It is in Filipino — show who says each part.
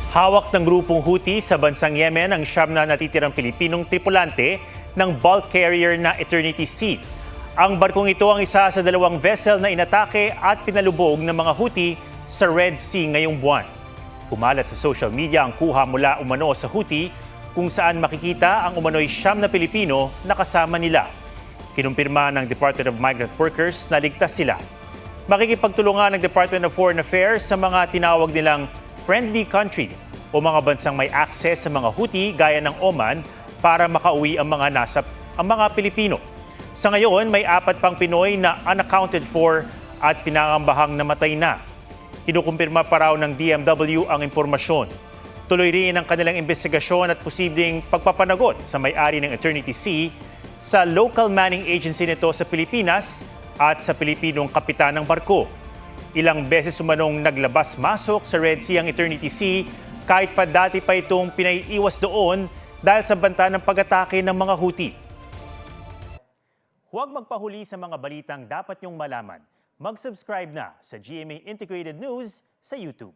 Speaker 1: Hawak ng grupong Houthi sa bansang Yemen ang siyam na natitirang Pilipinong tripulante ng bulk carrier na Eternity Sea. Ang barkong ito ang isa sa dalawang vessel na inatake at pinalubog ng mga Houthi sa Red Sea ngayong buwan. Kumalat sa social media ang kuha mula umano sa Houthi kung saan makikita ang umano'y siyam na Pilipino na kasama nila. Kinumpirma ng Department of Migrant Workers na ligtas sila. Makikipagtulungan ng Department of Foreign Affairs sa mga tinawag nilang friendly country o mga bansang may access sa mga Houthi gaya ng Oman para makauwi ang mga Pilipino. Sa ngayon, may 4 pang Pinoy na unaccounted for at pinangambahang namatay na. Kinukumpirma pa raw ng DMW ang impormasyon. Tuloy rin ang kanilang investigasyon at posibleng pagpapanagot sa may-ari ng Eternity Sea sa local manning agency nito sa Pilipinas at sa Pilipinong kapitan ng barko. Ilang beses umanong naglabas-masok sa Red Sea ang Eternity Sea kahit pa dati pa itong pinaiiwas doon dahil sa banta ng pag-atake ng mga Houthi. Huwag magpahuli sa mga balitang dapat niyong malaman. Mag-subscribe na sa GMA Integrated News sa YouTube.